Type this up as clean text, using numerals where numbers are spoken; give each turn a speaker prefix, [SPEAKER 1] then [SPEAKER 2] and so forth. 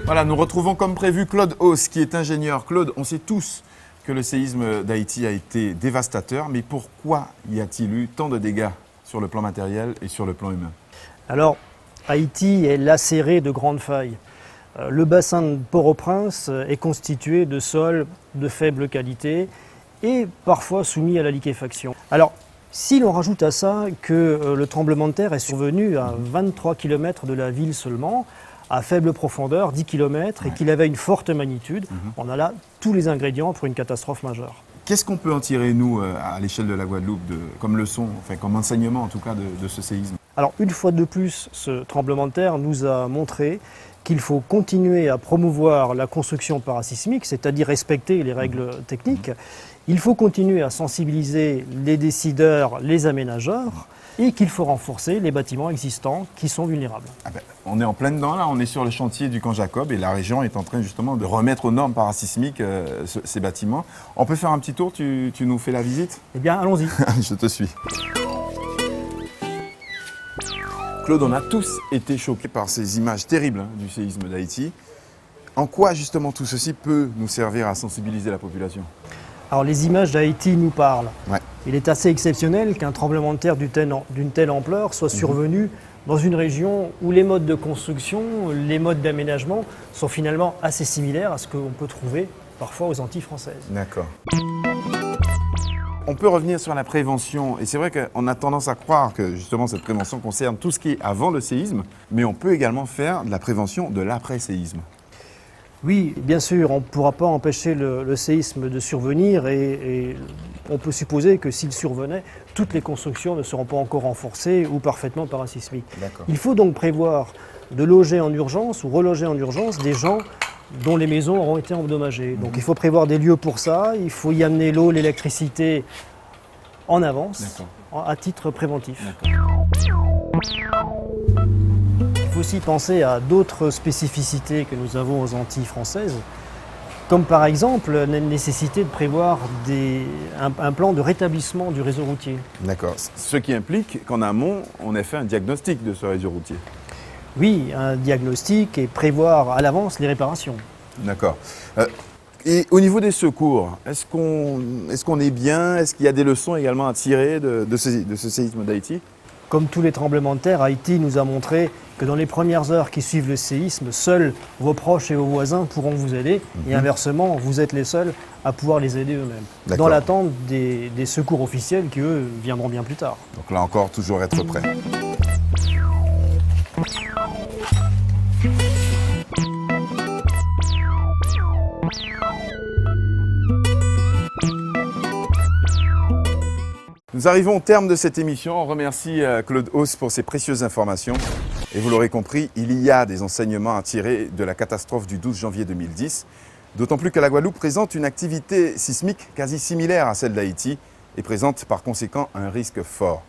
[SPEAKER 1] Voilà, nous retrouvons comme prévu Claude Hauss, qui est ingénieur. Claude, on sait tous que le séisme d'Haïti a été dévastateur, mais pourquoi y a-t-il eu tant de dégâts sur le plan matériel et sur le plan humain?
[SPEAKER 2] Alors, Haïti est lacéré de grandes failles. Le bassin de Port-au-Prince est constitué de sols de faible qualité et parfois soumis à la liquéfaction. Alors, si l'on rajoute à ça que le tremblement de terre est survenu à 23 km de la ville seulement, à faible profondeur, 10 km, et qu'il avait une forte magnitude, on a là tous les ingrédients pour une catastrophe majeure.
[SPEAKER 1] Qu'est-ce qu'on peut en tirer, nous, à l'échelle de la Guadeloupe, comme leçon, enfin comme enseignement en tout cas de ce séisme?
[SPEAKER 2] Alors une fois de plus, ce tremblement de terre nous a montré qu'il faut continuer à promouvoir la construction parasismique, c'est-à-dire respecter les règles techniques. Il faut continuer à sensibiliser les décideurs, les aménageurs, et qu'il faut renforcer les bâtiments existants qui sont vulnérables.
[SPEAKER 1] Ah ben, on est en plein dedans là, on est sur le chantier du camp Jacob et la région est en train justement de remettre aux normes parasismiques ces bâtiments. On peut faire un petit tour, tu nous fais la visite?
[SPEAKER 2] Eh bien, allons-y.
[SPEAKER 1] Je te suis. Claude, on a tous été choqués par ces images terribles du séisme d'Haïti. En quoi justement tout ceci peut nous servir à sensibiliser la population?
[SPEAKER 2] Alors les images d'Haïti nous parlent.
[SPEAKER 1] Ouais.
[SPEAKER 2] Il est assez exceptionnel qu'un tremblement de terre d'une telle ampleur soit survenu dans une région où les modes de construction, les modes d'aménagement sont finalement assez similaires à ce qu'on peut trouver parfois aux Antilles françaises.
[SPEAKER 1] D'accord. On peut revenir sur la prévention, et c'est vrai qu'on a tendance à croire que justement cette prévention concerne tout ce qui est avant le séisme, mais on peut également faire de la prévention de l'après-séisme.
[SPEAKER 2] Oui, bien sûr, on ne pourra pas empêcher le séisme de survenir et on peut supposer que s'il survenait, toutes les constructions ne seront pas encore renforcées ou parfaitement parasismiques. Il faut donc prévoir de loger en urgence ou reloger en urgence des gens dont les maisons auront été endommagées. Donc il faut prévoir des lieux pour ça, il faut y amener l'eau, l'électricité en avance, à titre préventif. Il faut aussi penser à d'autres spécificités que nous avons aux Antilles françaises, comme par exemple la nécessité de prévoir un plan de rétablissement du réseau routier.
[SPEAKER 1] D'accord. Ce qui implique qu'en amont, on ait fait un diagnostic de ce réseau routier.
[SPEAKER 2] Oui, un diagnostic et prévoir à l'avance les réparations.
[SPEAKER 1] D'accord. Et au niveau des secours, est-ce qu'on est bien? Est-ce qu'il y a des leçons également à tirer de ce séisme d'Haïti?
[SPEAKER 2] Comme tous les tremblements de terre, Haïti nous a montré que dans les premières heures qui suivent le séisme, seuls vos proches et vos voisins pourront vous aider. Et inversement, vous êtes les seuls à pouvoir les aider eux-mêmes. Dans l'attente des secours officiels qui, eux, viendront bien plus tard.
[SPEAKER 1] Donc là encore, toujours être prêt. Nous arrivons au terme de cette émission. On remercie Claude Hauss pour ses précieuses informations. Et vous l'aurez compris, il y a des enseignements à tirer de la catastrophe du 12 janvier 2010. D'autant plus que la Guadeloupe présente une activité sismique quasi similaire à celle d'Haïti et présente par conséquent un risque fort.